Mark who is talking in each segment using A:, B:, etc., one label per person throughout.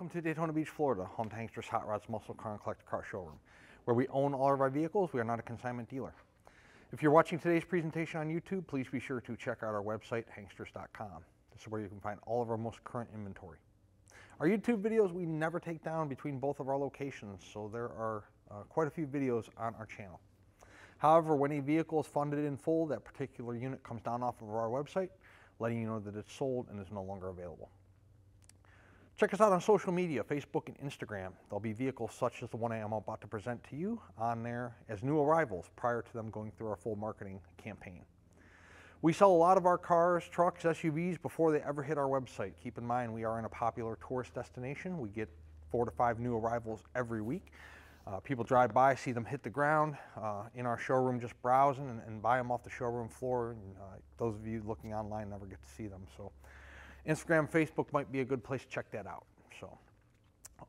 A: Welcome to Daytona Beach, Florida, home to Hankster's Hot Rods Muscle Car and Collector Car Showroom. Where we own all of our vehicles, we are not a consignment dealer. If you're watching today's presentation on YouTube, please be sure to check out our website, hanksters.com. This is where you can find all of our most current inventory. Our YouTube videos we never take down between both of our locations, so there are quite a few videos on our channel. However, when a vehicle is funded in full, that particular unit comes down off of our website, letting you know that it's sold and is no longer available. Check us out on social media, Facebook and Instagram. There'll be vehicles such as the one I am about to present to you on there as new arrivals prior to them going through our full marketing campaign. We sell a lot of our cars, trucks, SUVs before they ever hit our website. Keep in mind, we are in a popular tourist destination. We get 4 to 5 new arrivals every week. People drive by, see them hit the ground in our showroom just browsing and buy them off the showroom floor. And, those of you looking online never get to see them. So Instagram, Facebook might be a good place to check that out. So,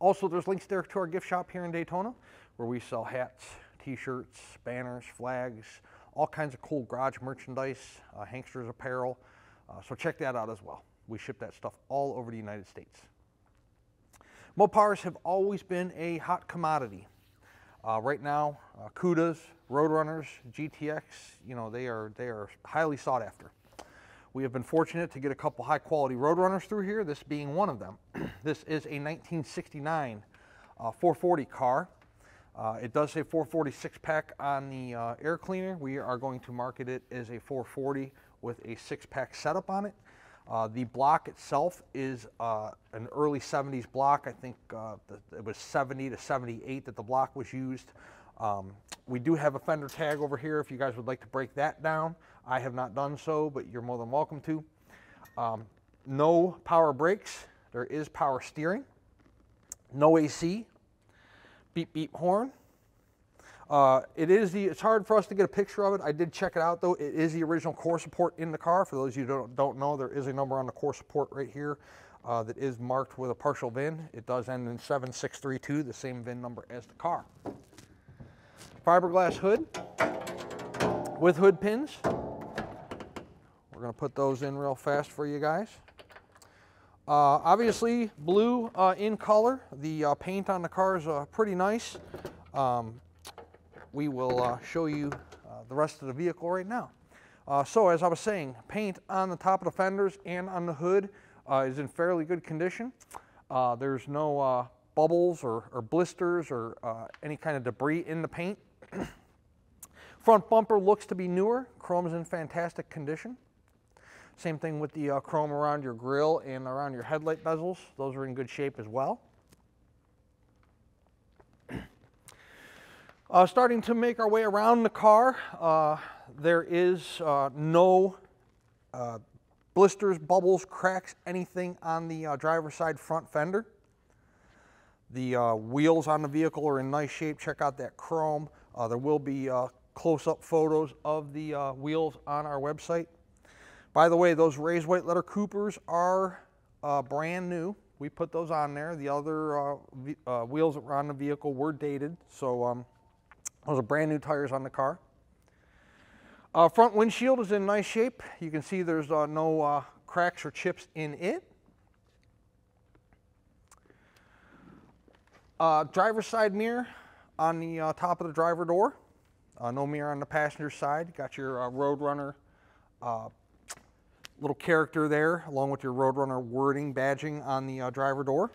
A: also there's links there to our gift shop here in Daytona, where we sell hats, t-shirts, banners, flags, all kinds of cool garage merchandise, Hanksters apparel. So check that out as well. We ship that stuff all over the United States. Mopars have always been a hot commodity. Right now, Cudas, Roadrunners, GTX, you know, they are highly sought after. We have been fortunate to get a couple high quality Roadrunners through here, this being one of them. This is a 1969 440 car. It does say 440 6-pack on the air cleaner. We are going to market it as a 440 with a 6-pack setup on it. The block itself is an early 70s block. I think it was 70 to 78 that the block was used. We do have a fender tag over here if you guys would like to break that down. I have not done so, but you're more than welcome to. No power brakes. There is power steering. No AC. Beep beep horn. It's hard for us to get a picture of it. I did check it out though. It is the original core support in the car. For those of you who don't know, there is a number on the core support right here that is marked with a partial VIN. It does end in 7632, the same VIN number as the car. Fiberglass hood with hood pins. We're going to put those in real fast for you guys. Obviously blue in color. The paint on the car is pretty nice. We will show you the rest of the vehicle right now. So as I was saying, paint on the top of the fenders and on the hood is in fairly good condition. There's no bubbles or blisters or any kind of debris in the paint. Front bumper looks to be newer. Chrome is in fantastic condition. Same thing with the chrome around your grille and around your headlight bezels. Those are in good shape as well. Starting to make our way around the car, there is no blisters, bubbles, cracks, anything on the driver's side front fender. The wheels on the vehicle are in nice shape. Check out that chrome. There will be close-up photos of the wheels on our website. By the way, those raised white letter Coopers are brand new. We put those on there. The other wheels that were on the vehicle were dated, so those are brand new tires on the car. Front windshield is in nice shape. You can see there's no cracks or chips in it. Driver's side mirror on the top of the driver door. No mirror on the passenger side. Got your Roadrunner little character there, along with your Roadrunner wording badging on the driver door.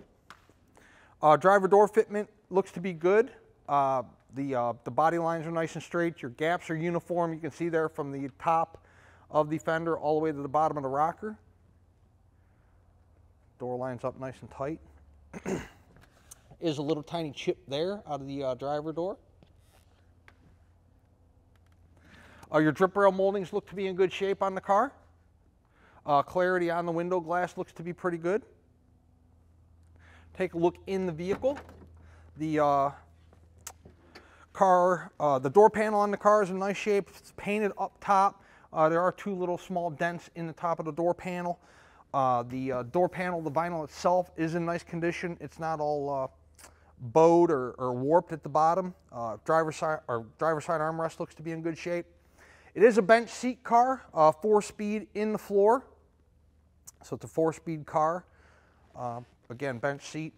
A: Driver door fitment looks to be good. The body lines are nice and straight. Your gaps are uniform. You can see there from the top of the fender all the way to the bottom of the rocker. Door lines up nice and tight. Is a little tiny chip there out of the driver door. Your drip rail moldings look to be in good shape on the car. Clarity on the window glass looks to be pretty good. Take a look in the vehicle. The door panel on the car is in nice shape. It's painted up top. There are 2 little small dents in the top of the door panel. The door panel, the vinyl itself, is in nice condition. It's not all bowed or warped at the bottom. Driver's side armrest looks to be in good shape. It is a bench seat car, 4-speed in the floor. So it's a 4-speed car. Again, bench seat.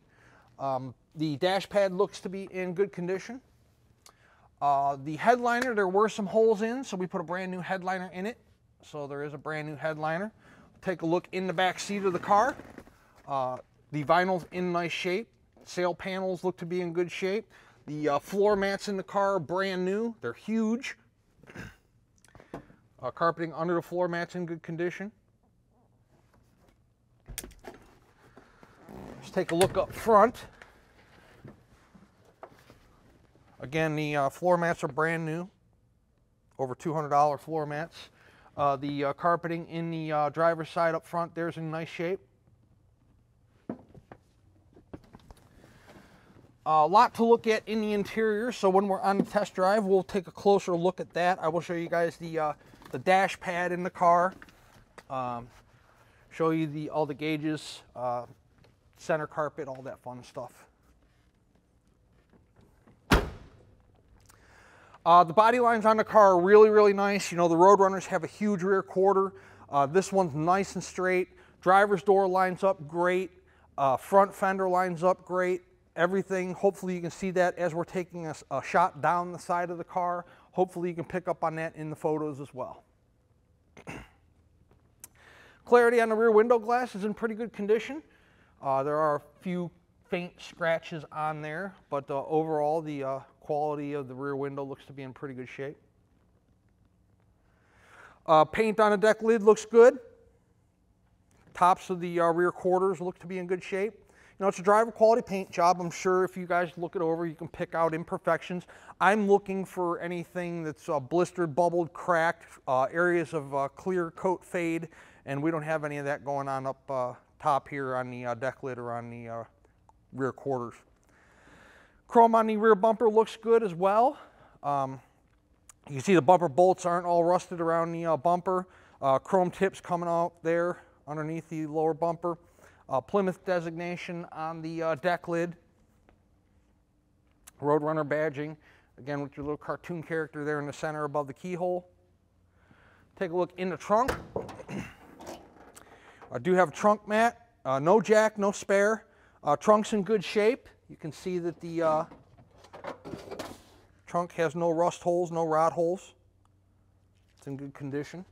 A: The dash pad looks to be in good condition. The headliner, there were some holes in, so we put a brand new headliner in it. So there is a brand new headliner. Take a look in the back seat of the car. The vinyl's in nice shape. Sail panels look to be in good shape. The floor mats in the car are brand new. They're huge. Carpeting under the floor mats in good condition. Let's take a look up front. Again, the floor mats are brand new. Over $200 floor mats. The carpeting in the driver's side up front there's in nice shape. A lot to look at in the interior, so when we're on the test drive, we'll take a closer look at that. I will show you guys the dash pad in the car, show you all the gauges, center carpet, all that fun stuff. The body lines on the car are really, really nice. You know, the Roadrunners have a huge rear quarter. This one's nice and straight. Driver's door lines up great. Front fender lines up great. Everything, hopefully you can see that as we're taking a shot down the side of the car. Hopefully you can pick up on that in the photos as well. Clarity on the rear window glass is in pretty good condition. There are a few faint scratches on there, but overall the quality of the rear window looks to be in pretty good shape. Paint on the deck lid looks good. Tops of the rear quarters look to be in good shape. You know, it's a driver quality paint job. I'm sure if you guys look it over, you can pick out imperfections. I'm looking for anything that's blistered, bubbled, cracked, areas of clear coat fade, and we don't have any of that going on up top here on the deck lid or on the rear quarters. Chrome on the rear bumper looks good as well. You can see the bumper bolts aren't all rusted around the bumper. Chrome tips coming out there underneath the lower bumper. Plymouth designation on the deck lid. Roadrunner badging, again with your little cartoon character there in the center above the keyhole. Take a look in the trunk. I do have a trunk mat, no jack, no spare. Trunk's in good shape. You can see that the trunk has no rust holes, no rot holes. It's in good condition.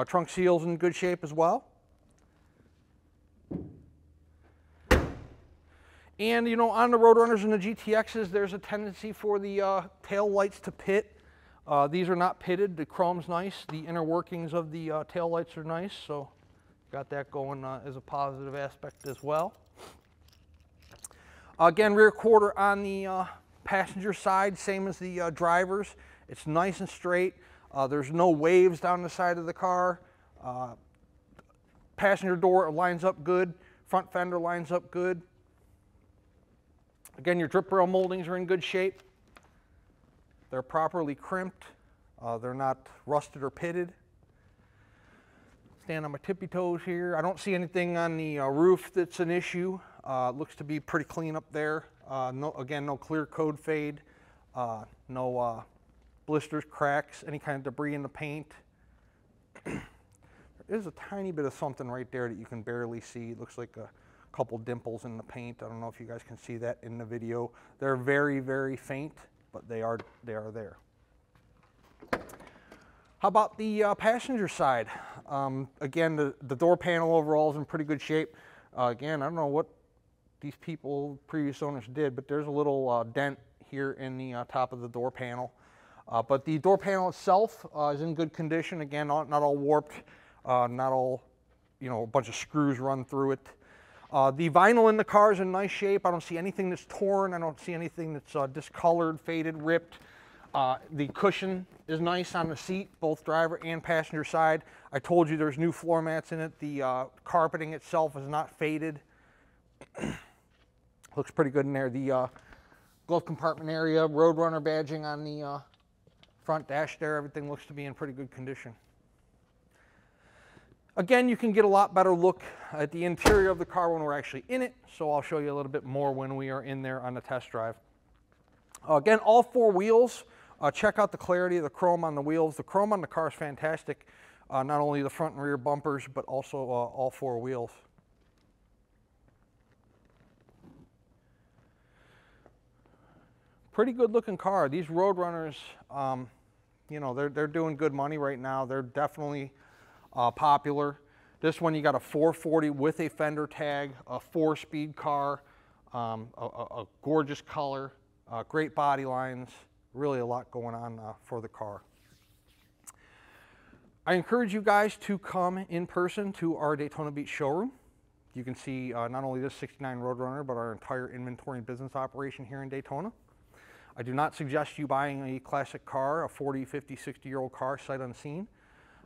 A: Trunk seal's in good shape as well. And you know, on the Roadrunners and the GTXs, there's a tendency for the tail lights to pit. These are not pitted. The chrome's nice. The inner workings of the tail lights are nice, so got that going as a positive aspect as well. Again, rear quarter on the passenger side, same as the drivers. It's nice and straight. There's no waves down the side of the car. Passenger door lines up good. Front fender lines up good. Again, your drip rail moldings are in good shape. They're properly crimped. They're not rusted or pitted. Stand on my tippy toes here. I don't see anything on the roof that's an issue. Looks to be pretty clean up there. Again, no clear coat fade. No blisters, cracks, any kind of debris in the paint. There is a tiny bit of something right there that you can barely see. It looks like a couple dimples in the paint. I don't know if you guys can see that in the video. They're very, very faint, but they are there. How about the passenger side? Again, the door panel overall is in pretty good shape. Again, I don't know what these previous owners did, but there's a little dent here in the top of the door panel. But the door panel itself is in good condition. Again, not all warped, not all, you know, a bunch of screws run through it. The vinyl in the car is in nice shape. I don't see anything that's torn. I don't see anything that's discolored, faded, ripped. The cushion is nice on the seat, both driver and passenger side. I told you there's new floor mats in it. The carpeting itself is not faded. Looks pretty good in there. The glove compartment area, Roadrunner badging on the front dash there, everything looks to be in pretty good condition. Again, you can get a lot better look at the interior of the car when we're actually in it, so I'll show you a little bit more when we are in there on the test drive. Again, all four wheels, check out the clarity of the chrome on the wheels. The chrome on the car is fantastic, not only the front and rear bumpers, but also all four wheels. pretty good looking car. These Roadrunners, you know, they're doing good money right now. They're definitely popular. This one, you got a 440 with a fender tag, a 4-speed car, a gorgeous color, great body lines, really a lot going on for the car. I encourage you guys to come in person to our Daytona Beach showroom. You can see not only this 69 Roadrunner, but our entire inventory and business operation here in Daytona. I do not suggest you buying a classic car, a 40, 50, 60-year-old car sight unseen,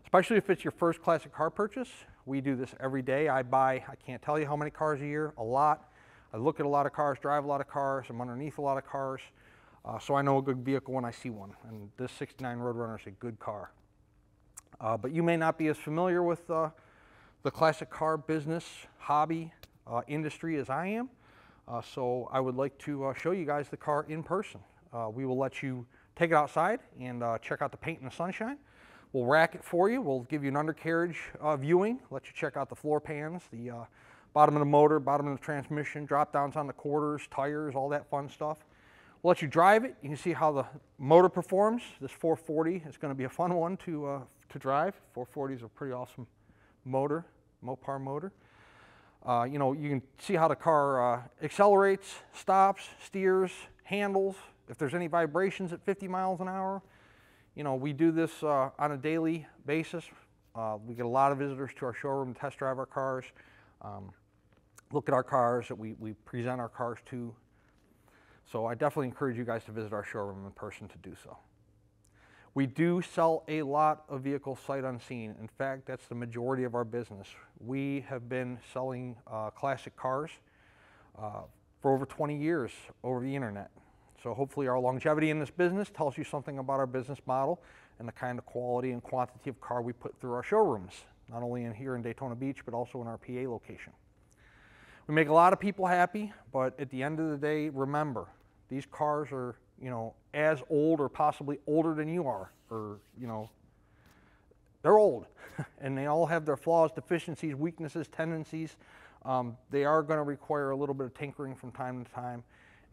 A: especially if it's your first classic car purchase. We do this every day. I can't tell you how many cars a year, a lot. I look at a lot of cars, drive a lot of cars, I'm underneath a lot of cars, so I know a good vehicle when I see one, and this 69 Roadrunner is a good car. But you may not be as familiar with the classic car business, hobby, industry as I am, so I would like to show you guys the car in person. We will let you take it outside and check out the paint in the sunshine. We'll rack it for you. We'll give you an undercarriage viewing, let you check out the floor pans, the bottom of the motor, bottom of the transmission, drop downs on the quarters, tires, all that fun stuff. We'll let you drive it. You can see how the motor performs. This 440 is going to be a fun one to drive. 440 is a pretty awesome motor, Mopar motor. You know, you can see how the car accelerates, stops, steers, handles. If there's any vibrations at 50 miles an hour. You know, we do this on a daily basis. We get a lot of visitors to our showroom to test drive our cars, look at our cars that we present our cars to. So I definitely encourage you guys to visit our showroom in person to do so. We do sell a lot of vehicles sight unseen. In fact, that's the majority of our business. We have been selling classic cars for over 20 years over the internet. So hopefully our longevity in this business tells you something about our business model and the kind of quality and quantity of car we put through our showrooms, not only here in Daytona Beach, but also in our PA location. We make a lot of people happy, but at the end of the day, remember, these cars are, you know, as old or possibly older than you are, or, you know, they're old and they all have their flaws, deficiencies, weaknesses, tendencies. They are going to require a little bit of tinkering from time to time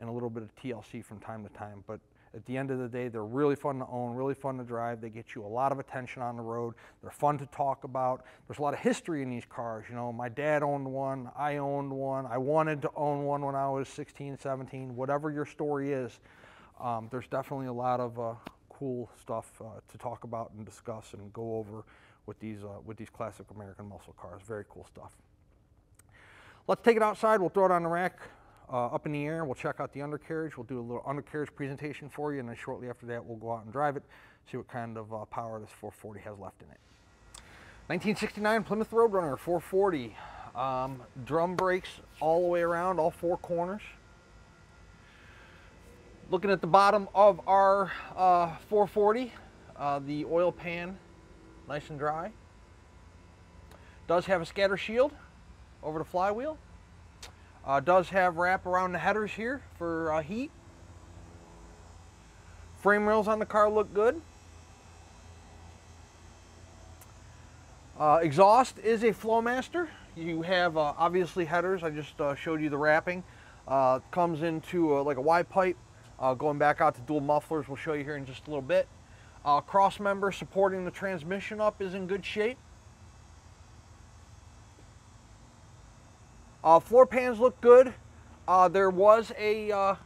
A: and a little bit of TLC from time to time, but at the end of the day, they're really fun to own, really fun to drive. They get you a lot of attention on the road. They're fun to talk about. There's a lot of history in these cars. You know, my dad owned one, I owned one, I wanted to own one when I was 16, 17, whatever your story is. There's definitely a lot of cool stuff to talk about and discuss and go over with these classic American muscle cars. Very cool stuff. Let's take it outside. We'll throw it on the rack. Up in the air, we'll check out the undercarriage. We'll do a little undercarriage presentation for you, and then shortly after that, we'll go out and drive it, see what kind of power this 440 has left in it. 1969 Plymouth Roadrunner 440. Drum brakes all the way around, all four corners. Looking at the bottom of our 440, the oil pan, nice and dry. Does have a scatter shield over the flywheel. Does have wrap around the headers here for heat. Frame rails on the car look good. Exhaust is a Flowmaster. You have obviously headers. I just showed you the wrapping. Comes into like a Y pipe. Going back out to dual mufflers, we'll show you here in just a little bit. Cross member supporting the transmission up is in good shape. Floor pans look good. There was a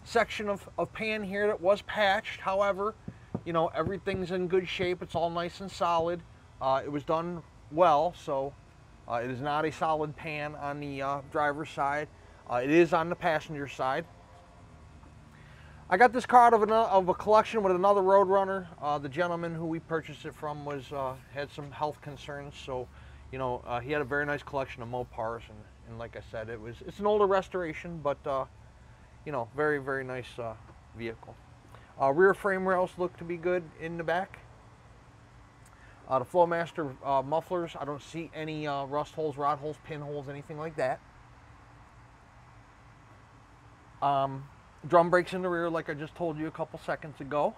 A: section of pan here that was patched. However, you know, everything's in good shape. It's all nice and solid. It was done well, so it is not a solid pan on the driver's side. It is on the passenger side. I got this car out of a collection with another Roadrunner. The gentleman who we purchased it from had some health concerns, so you know, he had a very nice collection of Mopars, and like I said, it's an older restoration, but you know, very, very nice vehicle. Rear frame rails look to be good in the back. The Flowmaster mufflers, I don't see any rust holes, rod holes, pinholes, anything like that. Drum brakes in the rear, like I just told you a couple seconds ago.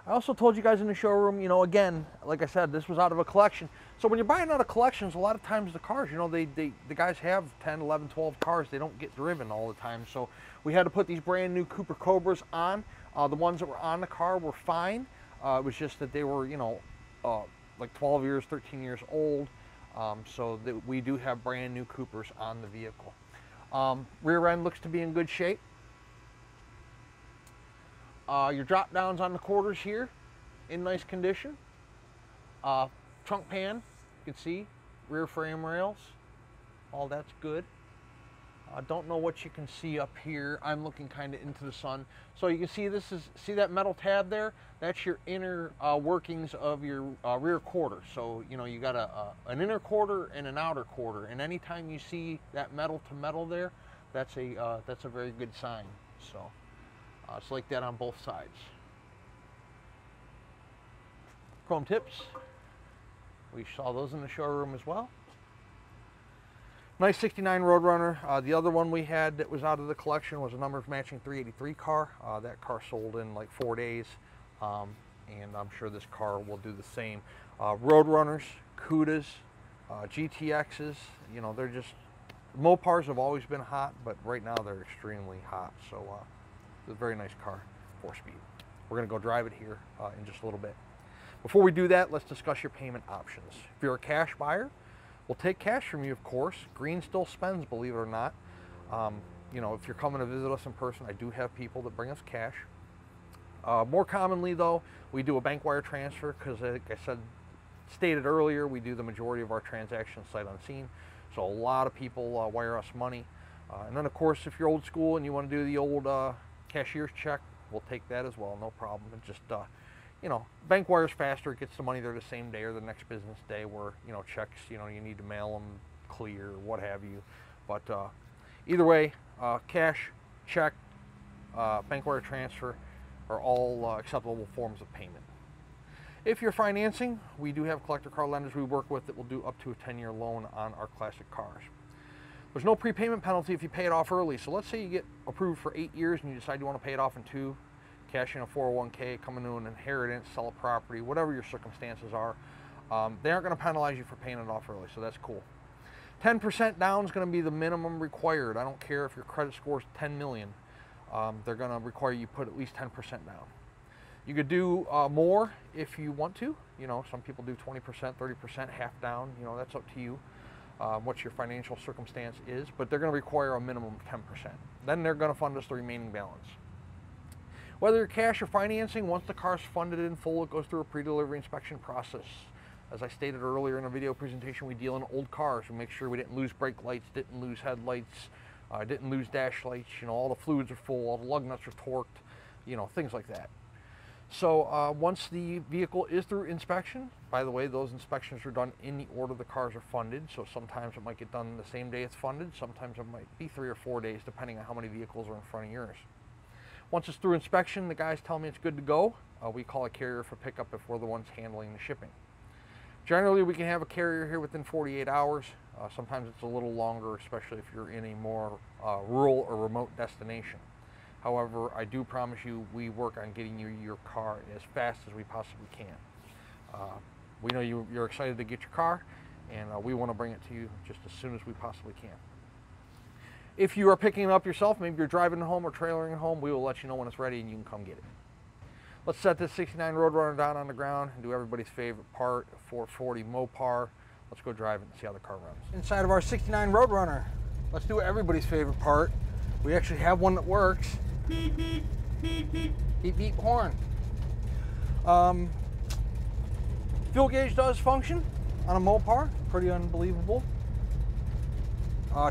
A: I also told you guys in the showroom, you know, again, like I said, this was out of a collection. So when you're buying out of collections, a lot of times the cars, you know, the guys have 10, 11, 12 cars. They don't get driven all the time. So we had to put these brand new Cooper Cobras on. The ones that were on the car were fine. It was just that they were, you know, like 12 years, 13 years old. So that we do have brand new Coopers on the vehicle. Rear end looks to be in good shape. Your drop downs on the quarters here in nice condition. Trunk pan, you can see, rear frame rails, all that's good. I don't know what you can see up here. I'm looking kind of into the sun. So you can see see that metal tab there? That's your inner workings of your rear quarter. So, you know, you got an inner quarter and an outer quarter. And anytime you see that metal to metal there, that's a very good sign. So it's like that on both sides. Chrome tips. We saw those in the showroom as well. Nice 69 Roadrunner. The other one we had that was out of the collection was a numbers matching 383 car. That car sold in like 4 days, and I'm sure this car will do the same. Roadrunners, Cudas, GTXs, you know, they're just, Mopars have always been hot, but right now they're extremely hot. So it's a very nice car, 4-speed. We're gonna go drive it here in just a little bit. Before we do that, let's discuss your payment options. If you're a cash buyer, we'll take cash from you, of course. Green still spends, believe it or not. You know, if you're coming to visit us in person, I do have people that bring us cash. More commonly, though, we do a bank wire transfer because, like I stated earlier, we do the majority of our transactions sight unseen. So a lot of people wire us money. And then, of course, if you're old school and you want to do the old cashier's check, we'll take that as well, no problem. It just, you know, bank wire's faster. It gets the money there the same day or the next business day, where, you know, checks, you know, you need to mail them clear, what have you. But either way, cash, check, bank wire transfer are all acceptable forms of payment. If you're financing, we do have collector car lenders we work with that will do up to a 10-year loan on our classic cars. There's no prepayment penalty if you pay it off early. So let's say you get approved for 8 years and you decide you want to pay it off in 2, cash in a 401k, come into an inheritance, sell a property, whatever your circumstances are. They aren't going to penalize you for paying it off early, so that's cool. 10% down is going to be the minimum required. I don't care if your credit score is 10 million. They're going to require you put at least 10% down. You could do more if you want to. You know, some people do 20%, 30%, half down. You know, that's up to you, what your financial circumstance is. But they're going to require a minimum of 10%. Then they're going to fund us the remaining balance. Whether you're cash or financing, once the car's funded in full, it goes through a pre-delivery inspection process. As I stated earlier in a video presentation, we deal in old cars. We make sure we didn't lose brake lights, didn't lose headlights, didn't lose dash lights. You know, all the fluids are full, all the lug nuts are torqued, you know, things like that. So once the vehicle is through inspection, by the way, those inspections are done in the order the cars are funded. So sometimes it might get done the same day it's funded. Sometimes it might be 3 or 4 days, depending on how many vehicles are in front of yours. Once it's through inspection, the guys tell me it's good to go. We call a carrier for pickup if we're the ones handling the shipping. Generally, we can have a carrier here within 48 hours. Sometimes it's a little longer, especially if you're in a more rural or remote destination. However, I do promise you we work on getting you your car as fast as we possibly can. We know you're excited to get your car, and we want to bring it to you just as soon as we possibly can. If you are picking it up yourself, maybe you're driving it home or trailering it home, we will let you know when it's ready and you can come get it. Let's set this 69 Roadrunner down on the ground and do everybody's favorite part, a 440 Mopar. Let's go drive it and see how the car runs. Inside of our 69 Roadrunner, let's do everybody's favorite part. We actually have one that works. Beep, beep, beep, beep. Beep, beep, horn. Fuel gauge does function on a Mopar, pretty unbelievable.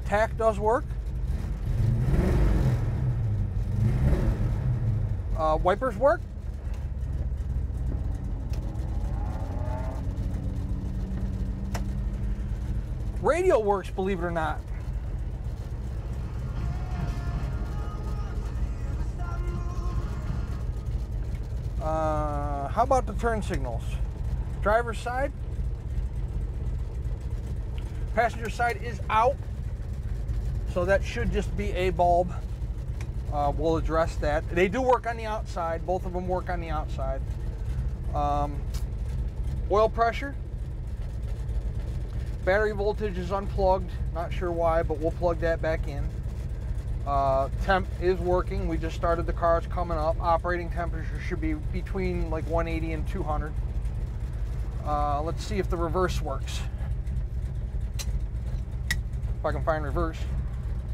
A: Tach does work. Wipers work. Radio works, believe it or not. How about the turn signals? Driver's side. Passenger side is out. So that should just be a bulb. We'll address that. They do work on the outside. Both of them work on the outside. Oil pressure. Battery voltage is unplugged. Not sure why, but we'll plug that back in. Temp is working. We just started the car. It's coming up. Operating temperature should be between like 180 and 200. Let's see if the reverse works. If I can find reverse.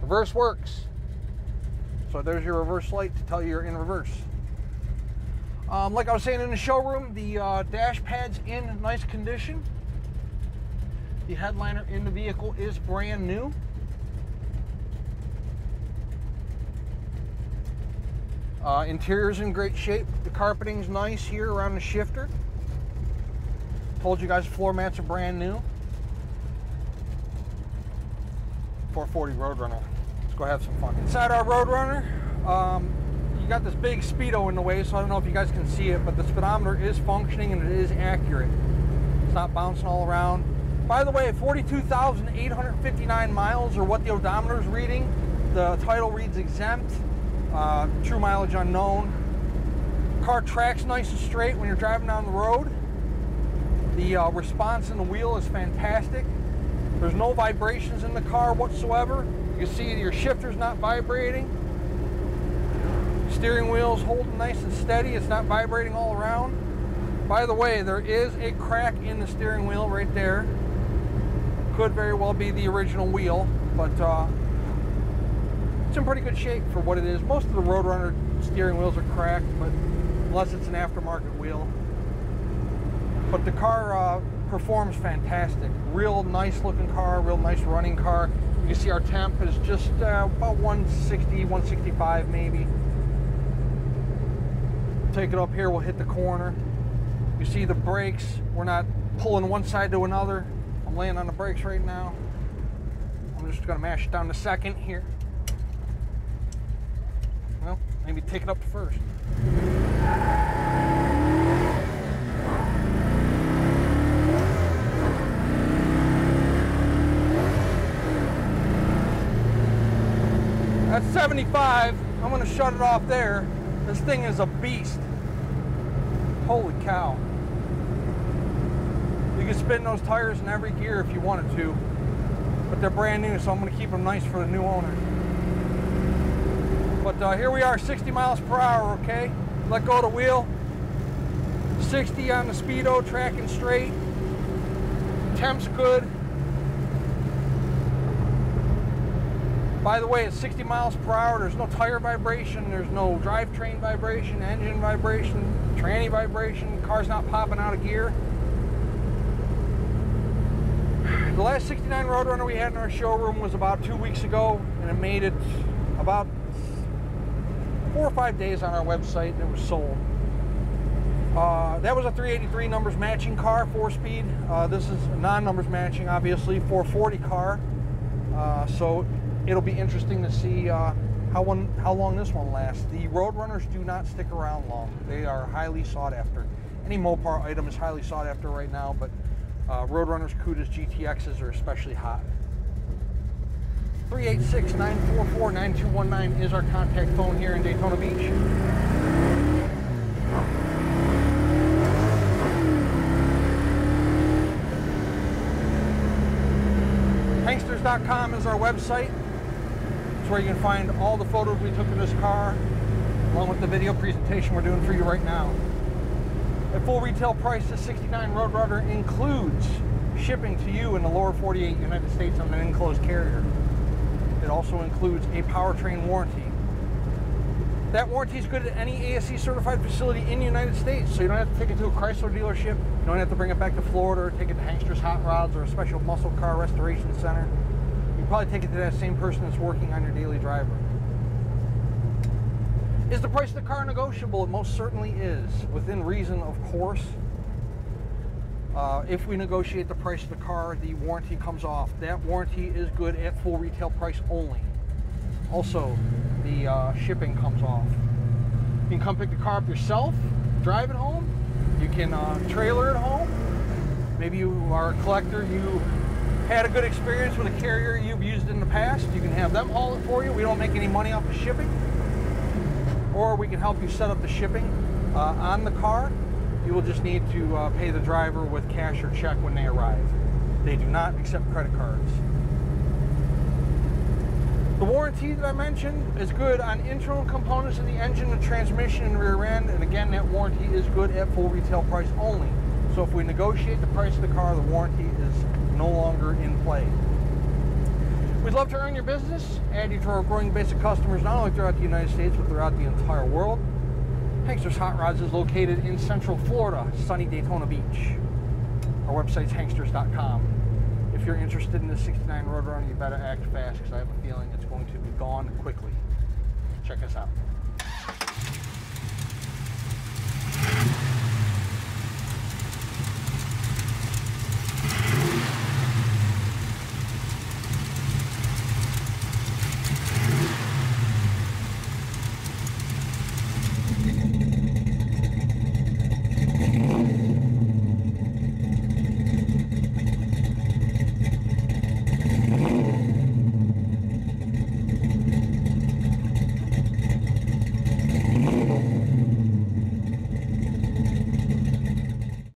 A: Reverse works. So there's your reverse light to tell you you're in reverse. Like I was saying in the showroom, the dash pad's in nice condition. The headliner in the vehicle is brand new. Interior's in great shape. The carpeting's nice here around the shifter. Told you guys floor mats are brand new. 440 Roadrunner. Let's go have some fun. Inside our Roadrunner, you got this big speedo in the way, so I don't know if you guys can see it, but the speedometer is functioning and it is accurate. It's not bouncing all around. By the way, 42,859 miles are what the odometer is reading. The title reads exempt. True mileage unknown. Car tracks nice and straight when you're driving down the road. The response in the wheel is fantastic. There's no vibrations in the car whatsoever. You can see your shifter's not vibrating. Steering wheel's holding nice and steady. It's not vibrating all around. By the way, there is a crack in the steering wheel right there. Could very well be the original wheel, but it's in pretty good shape for what it is. Most of the Roadrunner steering wheels are cracked, but unless it's an aftermarket wheel. But the car performs fantastic. Real nice looking car, real nice running car. You can see our temp is just about 160, 165 maybe. Take it up here, we'll hit the corner. You see the brakes, we're not pulling one side to another. I'm laying on the brakes right now. I'm just gonna mash it down to second here. Well, maybe take it up to first. That's 75. I'm gonna shut it off there. This thing is a beast. Holy cow. You can spin those tires in every gear if you wanted to, but they're brand new, so I'm gonna keep them nice for the new owner. But here we are, 60 miles per hour, okay? Let go of the wheel. 60 on the speedo, tracking straight. Temp's good. By the way, at 60 miles per hour, there's no tire vibration, there's no drivetrain vibration, engine vibration, tranny vibration, car's not popping out of gear. The last 69 Roadrunner we had in our showroom was about 2 weeks ago, and it made it about 4 or 5 days on our website, and it was sold. That was a 383 numbers matching car, 4-speed. This is a non-numbers matching, obviously, 440 car. So it'll be interesting to see how long this one lasts. The Roadrunners do not stick around long. They are highly sought after. Any Mopar item is highly sought after right now, but Roadrunners, Cudas, GTXs are especially hot. 386-944-9219 is our contact phone here in Daytona Beach. Hanksters.com is our website. It's where you can find all the photos we took of this car, along with the video presentation we're doing for you right now. At full retail price, the 69 Roadrunner includes shipping to you in the lower 48 United States on an enclosed carrier. It also includes a powertrain warranty. That warranty is good at any ASE certified facility in the United States, so you don't have to take it to a Chrysler dealership, you don't have to bring it back to Florida or take it to Hanksters Hot Rods or a special muscle car restoration center. You can probably take it to that same person that's working on your daily driver. Is the price of the car negotiable? It most certainly is, within reason, of course. If we negotiate the price of the car, the warranty comes off. That warranty is good at full retail price only. Also, the shipping comes off. You can come pick the car up yourself, drive it home. You can trailer it home. Maybe you are a collector, you had a good experience with a carrier you've used in the past. You can have them haul it for you. We don't make any money off the shipping. Or we can help you set up the shipping on the car. You will just need to pay the driver with cash or check when they arrive. They do not accept credit cards. The warranty that I mentioned is good on internal components of the engine, the transmission, and rear end. And again, that warranty is good at full retail price only. So if we negotiate the price of the car, the warranty is no longer in play. We'd love to earn your business, add you to our growing base of customers, not only throughout the United States, but throughout the entire world. Hankster's Hot Rods is located in Central Florida, sunny Daytona Beach. Our website's hanksters.com. If you're interested in the 69 Roadrunner, you better act fast, because I have a feeling it's going to be gone quickly. Check us out.